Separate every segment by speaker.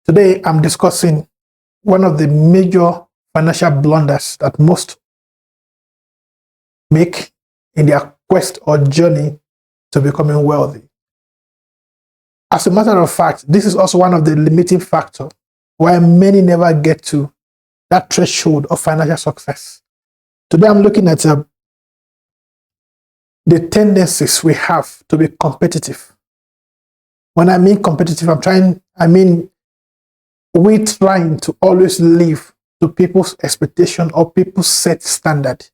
Speaker 1: Today, I'm discussing one of the major financial blunders that most make in their quest or journey to becoming wealthy. As a matter of fact, this is also one of the limiting factors why many never get to that threshold of financial success. Today, I'm looking at the tendencies we have to be competitive. When I mean competitive, I mean we're trying to always live to people's expectation or people's set standard.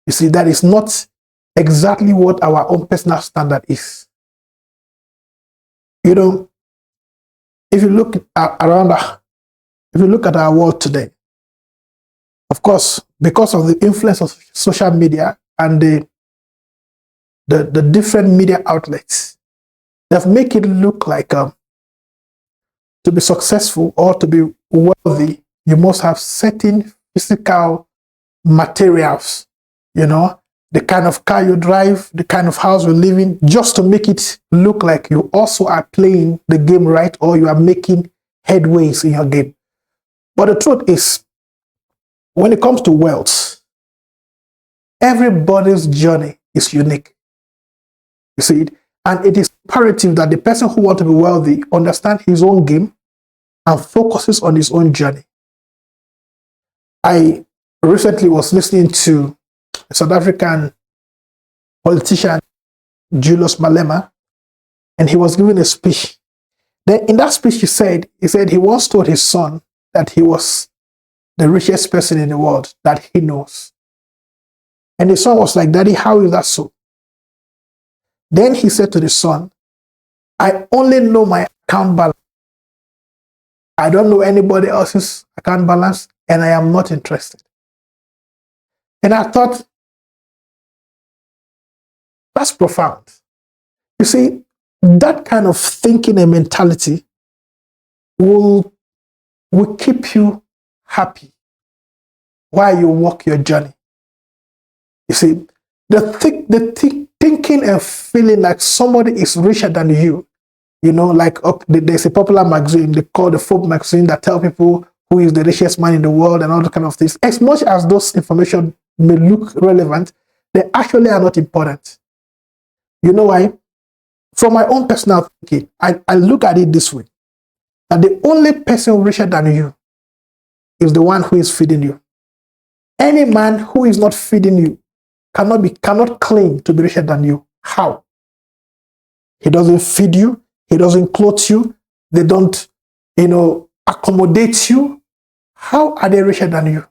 Speaker 1: You see, that is not exactly what our own personal standard is. You know, if you look at our world today, of course, because of the influence of social media and the different media outlets, they've made it look like to be successful or to be wealthy, you must have certain physical materials, the kind of car you drive, the kind of house you live in, just to make it look like you also are playing the game right or you are making headways in your game. But the truth is, when it comes to wealth, everybody's journey is unique. You see it? And it is imperative that the person who wants to be wealthy understands his own game and focuses on his own journey. I recently was listening to a South African politician, Julius Malema, and he was giving a speech. Then in that speech, he said he once told his son that he was the richest person in the world that he knows. And the son was like, "Daddy, how is that so?" Then he said to the son, "I only know my account balance. I don't know anybody else's account balance, and I am not interested." And I thought, that's profound. You see, that kind of thinking and mentality will keep you happy while you walk your journey. You see, the thinking and feeling like somebody is richer than you, like there's a popular magazine they call the Forbes magazine that tell people who is the richest man in the world and all that kind of things. As much as those information may look relevant, they actually are not important. You know why? From my own personal thinking, I look at it this way, that the only person richer than you is the one who is feeding you. Any man who is not feeding you cannot claim to be richer than you. How? He doesn't feed you, he doesn't clothe you, they don't, accommodate you. How are they richer than you?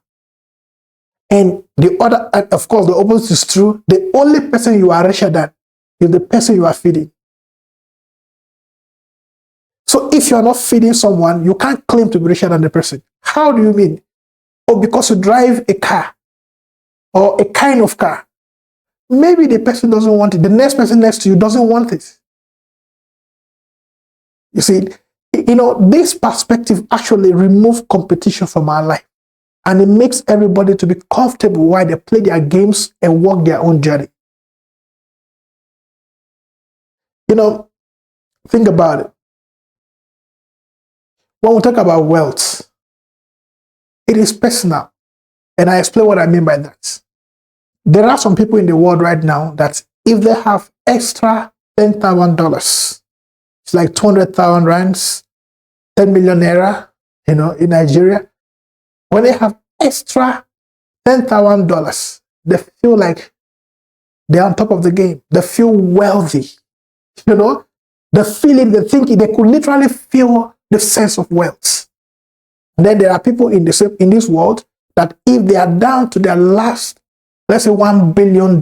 Speaker 1: And of course, the opposite is true. The only person you are richer than is the person you are feeding. So if you are not feeding someone, you can't claim to be richer than the person. How do you mean? Oh, because you drive a car or a kind of car. Maybe the person doesn't want it. The next person next to you doesn't want it. You see, this perspective actually removes competition from our life. And it makes everybody to be comfortable while they play their games and walk their own journey. Think about it. When we talk about wealth, it is personal. And I explain what I mean by that. There are some people in the world right now that if they have extra $10,000, it's like 200,000 rands, 10 million naira, in Nigeria. When they have extra $10,000, they feel like they're on top of the game. They feel wealthy. The feeling, the thinking, they could literally feel the sense of wealth. And then there are people in this world that if they are down to their last, let's say $1 billion,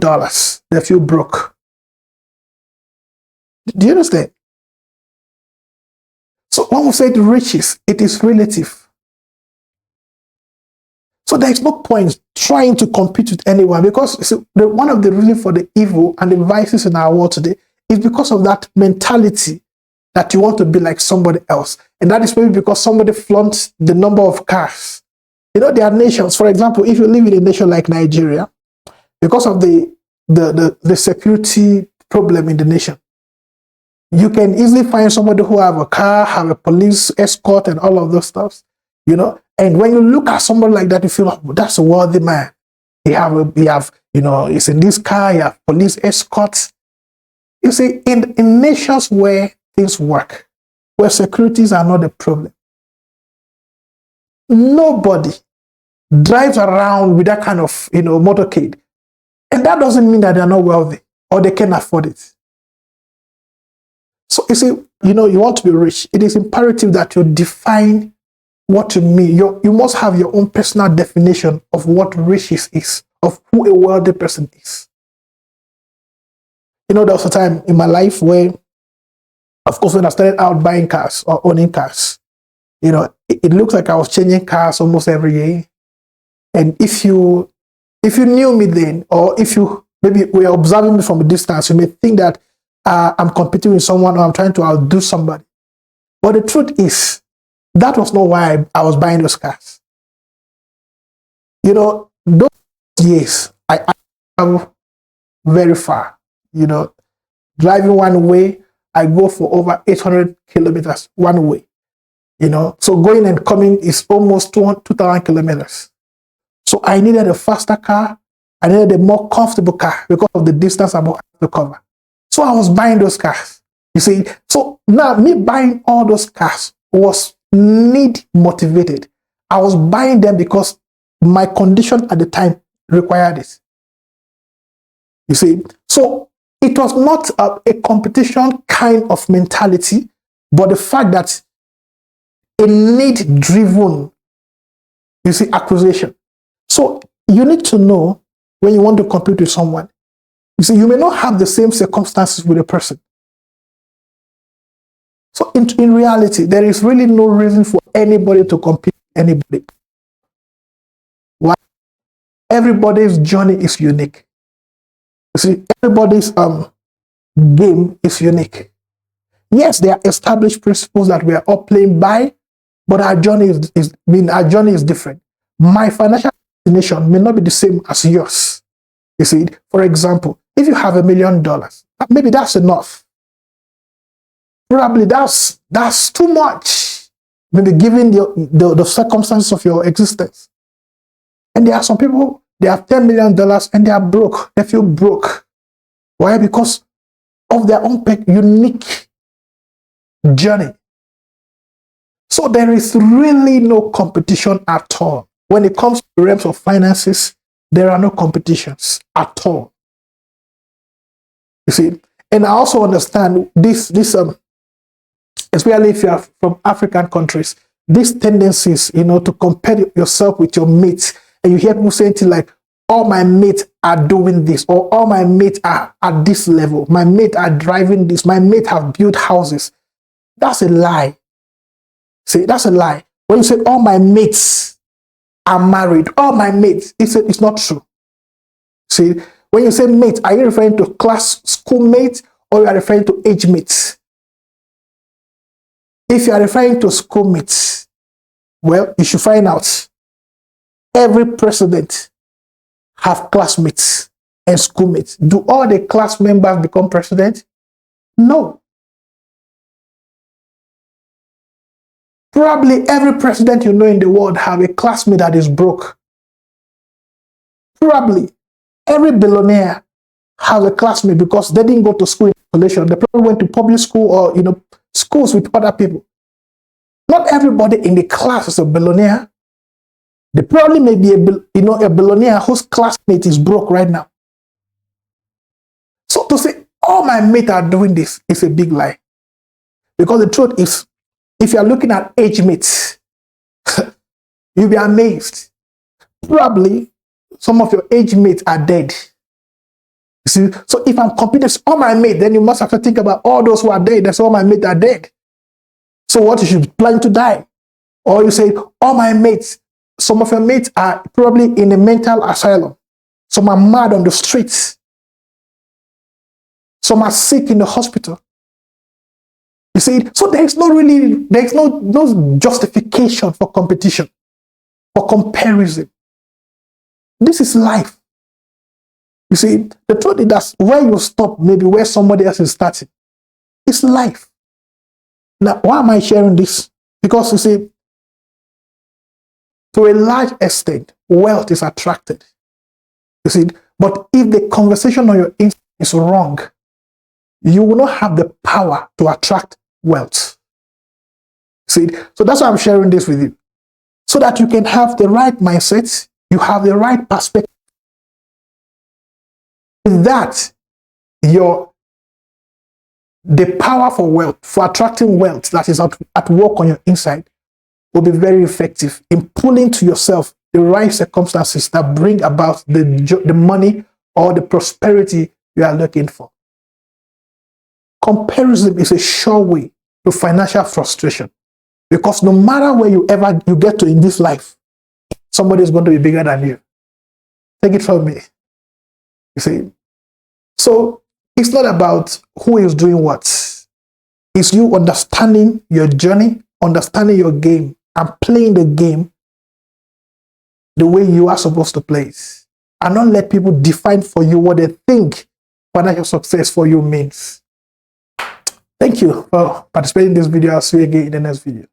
Speaker 1: they feel broke. Do you understand? So when we say the riches, it is relative. So there is no point trying to compete with anyone, because one of the reasons for the evil and the vices in our world today is because of that mentality that you want to be like somebody else. And that is maybe because somebody flaunts the number of cars. There are nations, for example, if you live in a nation like Nigeria, because of the security problem in the nation, You can easily find somebody who have a car, have a police escort, and all of those stuff. And when you look at somebody like that, you feel like, oh, that's a worthy man. He's in this car, he have police escorts. You see, in nations where things work, where securities are not a problem, nobody drives around with that kind of, motorcade. And that doesn't mean that they're not wealthy or they can afford it. So you see, you want to be rich. It is imperative that you define what you mean. You must have your own personal definition of what riches is, of who a wealthy person is. There was a time in my life where, of course, when I started out buying cars or owning cars, it looks like I was changing cars almost every year. And if you knew me then, or if you maybe were observing me from a distance, you may think that I'm competing with someone or I'm trying to outdo somebody. But the truth is, that was not why I was buying those cars. Those years, I travel very far. Driving one way, I go for over 800 kilometers one way. So going and coming is almost 2,000 kilometers. So I needed a faster car. I needed a more comfortable car because of the distance I'm going to cover. So I was buying those cars. You see, so now me buying all those cars was need motivated. I was buying them because my condition at the time required it. You see, so it was not a competition kind of mentality, but the fact that a need-driven, acquisition. So you need to know when you want to compete with someone. You see, you may not have the same circumstances with a person. So in reality, there is really no reason for anybody to compete with anybody. Why? Everybody's journey is unique. You see, everybody's game is unique. Yes, there are established principles that we are all playing by, but our journey is different. My financial destination may not be the same as yours. You see, for example, if you have $1 million, maybe that's enough. Probably that's too much. Maybe given the circumstances of your existence. And there are some people, they have $10 million and they are broke. They feel broke. Why? Because of their own unique journey. So there is really no competition at all. When it comes to the realms of finances, there are no competitions at all. You see, and I also understand this especially if you are from African countries, these tendencies, to compare yourself with your mates, and you hear people saying things like, all my mates are doing this, or all my mates are at this level, my mates are driving this, my mates have built houses. That's a lie. See, that's a lie. When you say all my mates are married, all my mates, it's not true. See, when you say mates, are you referring to school mates, or you are referring to age mates? If you are referring to schoolmates, well, you should find out. Every president have classmates and schoolmates. Do all the class members become president? No. Probably every president in the world have a classmate that is broke. Probably every billionaire has a classmate because they didn't go to school in isolation. They probably went to public school or schools with other people. Not everybody in the class is a billionaire. There probably may be a billionaire whose classmate is broke right now. So to say all my mates are doing this is a big lie. Because the truth is, if you are looking at age mates, you'll be amazed. Probably some of your age mates are dead. You see, so if I'm competing with all my mates, then you must have to think about all those who are dead. That's all my mates are dead. So what, you should plan to die? Or you say, all my mates, some of your mates are probably in a mental asylum. Some are mad on the streets. Some are sick in the hospital. You see, so there's no justification for competition, for comparison. This is life. You see, the truth is that where you stop, maybe where somebody else is starting. It's life. Now, why am I sharing this? Because you see, to a large extent, wealth is attracted. You see, but if the conversation on your inside is wrong, you will not have the power to attract wealth. See, so that's why I'm sharing this with you. So that you can have the right mindset, you have the right perspective. With that, the power for wealth, for attracting wealth that is at work on your inside, will be very effective in pulling to yourself the right circumstances that bring about the money or the prosperity you are looking for. Comparison is a sure way to financial frustration, because no matter where you get to in this life, somebody is going to be bigger than you. Take it from me. You see? So it's not about who is doing what. It's you understanding your journey, understanding your game, and playing the game the way you are supposed to play it. And not let people define for you what they think financial success for you means. Thank you for participating in this video. I'll see you again in the next video.